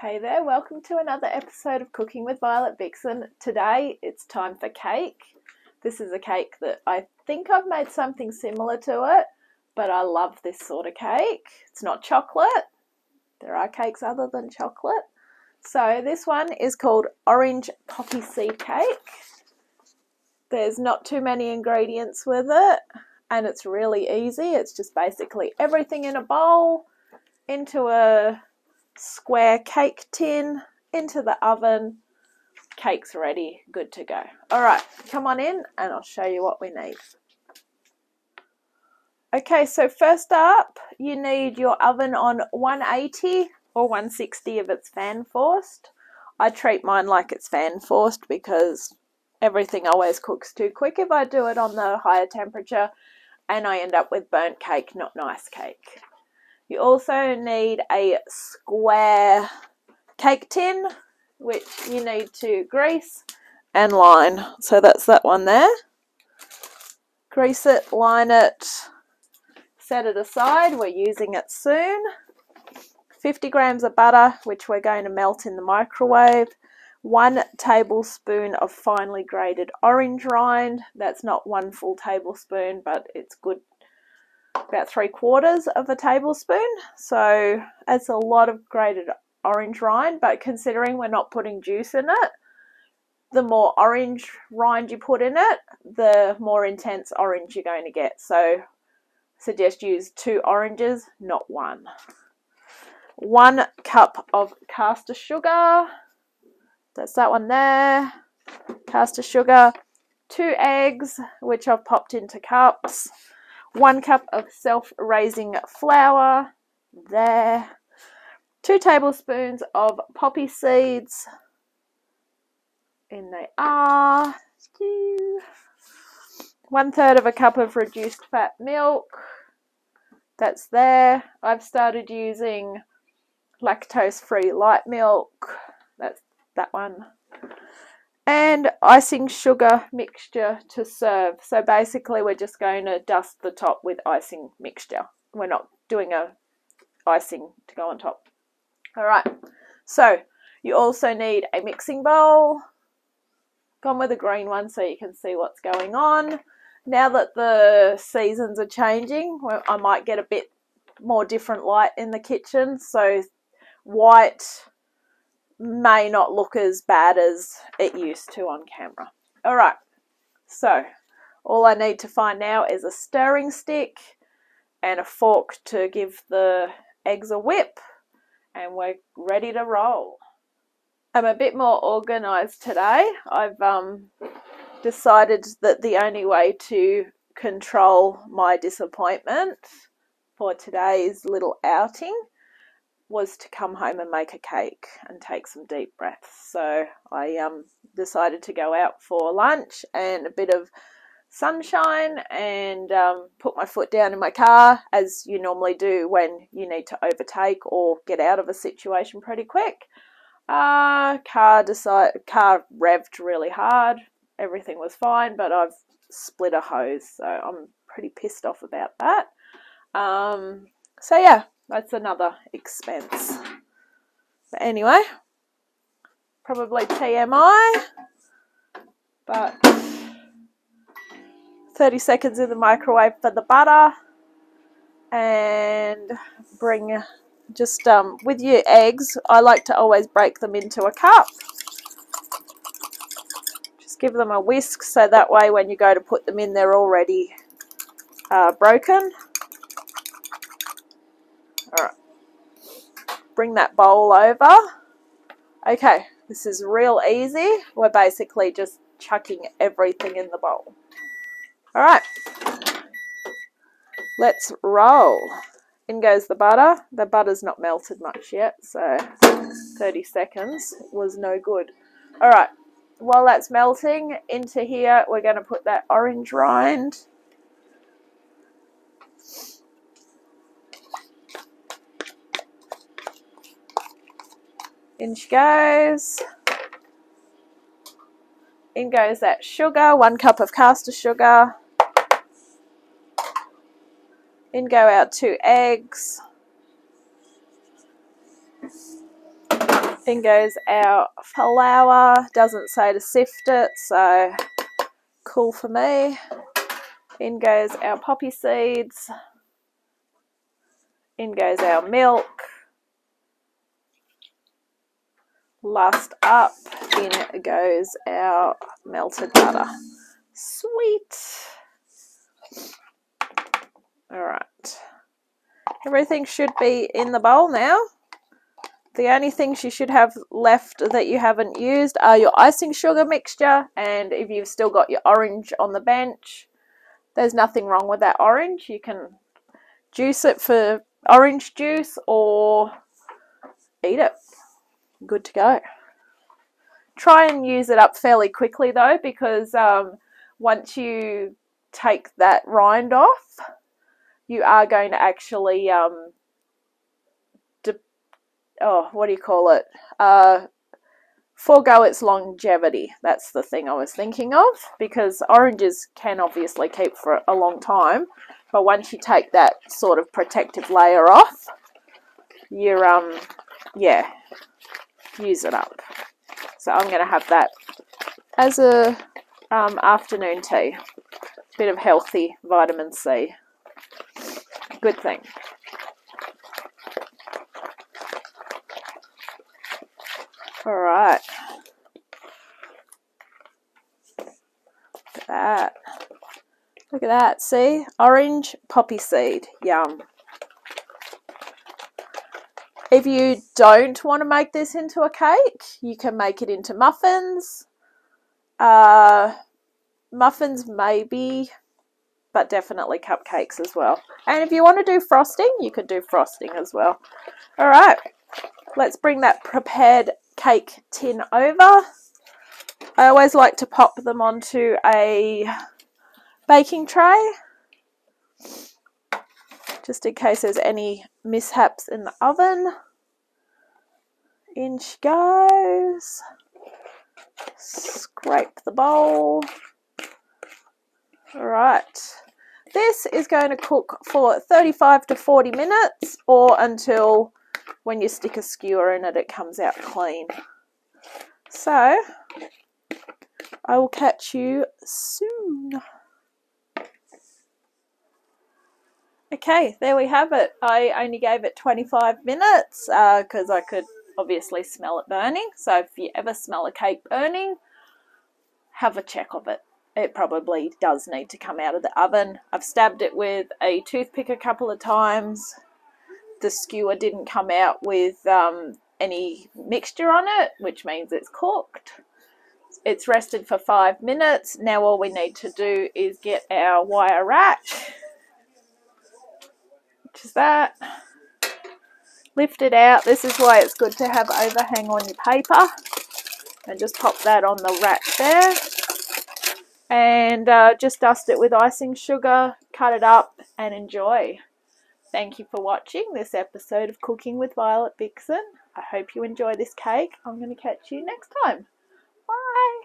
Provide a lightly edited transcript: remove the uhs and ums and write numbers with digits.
Hey there, welcome to another episode of Cooking with Violet Vixen. Today it's time for cake. This is a cake that I think I've made something similar to it, but I love this sort of cake. It's not chocolate. There are cakes other than chocolate. So this one is called orange poppy seed cake. There's not too many ingredients with it, and it's really easy. It's just basically everything in a bowl, into a square cake tin, into the oven. Cake's ready, good to go. All right, come on in and I'll show you what we need. Okay, so first up, you need your oven on 180 or 160 if it's fan forced. I treat mine like it's fan forced because everything always cooks too quick if I do it on the higher temperature, and I end up with burnt cake, not nice cake. You also need a square cake tin, which you need to grease and line. So that's that one there. Grease it, line it, set it aside. We're using it soon. 50 grams of butter, which we're going to melt in the microwave. 1 tablespoon of finely grated orange rind. That's not 1 full tablespoon, but it's good. About 3/4 of a tablespoon. So it's a lot of grated orange rind, but considering we're not putting juice in it, the more orange rind you put in it, the more intense orange you're going to get. So suggest use 2 oranges, not 1. 1 cup of caster sugar. That's that one there. Caster sugar. 2 eggs, which I've popped into cups. 1 cup of self-raising flour, there. 2 tablespoons of poppy seeds, in they are. 1/3 of a cup of reduced fat milk, that's there. I've started using lactose-free light milk, that's that one. And icing sugar mixture to serve. So basically we're just going to dust the top with icing mixture. We're not doing a icing to go on top. All right, so you also need a mixing bowl. Gone with a green one so you can see what's going on. Now that the seasons are changing, I might get a bit more different light in the kitchen, so white may not look as bad as it used to on camera. All right, so all I need to find now is a stirring stick and a fork to give the eggs a whip, and we're ready to roll. I'm a bit more organized today. I've decided that the only way to control my disappointment for today's little outing was to come home and make a cake and take some deep breaths. So I decided to go out for lunch and a bit of sunshine and put my foot down in my car, as you normally do when you need to overtake or get out of a situation pretty quick. Car revved really hard. Everything was fine, but I've split a hose, so I'm pretty pissed off about that. So yeah, that's another expense. But anyway, probably TMI, but 30 seconds in the microwave for the butter, and bring just with your eggs, I like to always break them into a cup. Just give them a whisk so that way when you go to put them in, they're already broken. All right, bring that bowl over. Okay, this is real easy. We're basically just chucking everything in the bowl. All right, let's roll. In goes the butter. The butter's not melted much yet, so 30 seconds was no good. All right, while that's melting, into here we're going to put that orange rind. In she goes. In goes that sugar, 1 cup of caster sugar. In go our 2 eggs. In goes our flour. Doesn't say to sift it, so cool for me. In goes our poppy seeds. In goes our milk. Last up, in goes our melted butter. Sweet. Alright. Everything should be in the bowl now. The only things you should have left that you haven't used are your icing sugar mixture, and if you've still got your orange on the bench, there's nothing wrong with that orange. You can juice it for orange juice or eat it. Good to go. Try and use it up fairly quickly though, because once you take that rind off, you are going to actually forego its longevity. That's the thing I was thinking of, because oranges can obviously keep for a long time, but once you take that sort of protective layer off, you're use it up. So I'm going to have that as a afternoon tea. Bit of healthy vitamin C. Good thing. Alright. Look at that. Look at that. See? Orange poppy seed. Yum. If you don't want to make this into a cake, you can make it into muffins. Muffins maybe, but definitely cupcakes as well. And if you want to do frosting, you could do frosting as well. Alright. Let's bring that prepared cake tin over. I always like to pop them onto a baking tray, just in case there's any mishaps in the oven. In she goes. Scrape the bowl. Alright. This is going to cook for 35 to 40 minutes, or until when you stick a skewer in it, it comes out clean. So, I will catch you soon. Okay, there we have it. I only gave it 25 minutes because I could obviously smell it burning. So if you ever smell a cake burning, have a check of it. It probably does need to come out of the oven. I've stabbed it with a toothpick a couple of times. The skewer didn't come out with any mixture on it, which means it's cooked. It's rested for 5 minutes. Now all we need to do is get our wire rack, which is that. Lift it out. This is why it's good to have overhang on your paper. And just pop that on the rack there. And just dust it with icing sugar, cut it up, and enjoy. Thank you for watching this episode of Cooking with Violet Vixen. I hope you enjoy this cake. I'm going to catch you next time. Bye.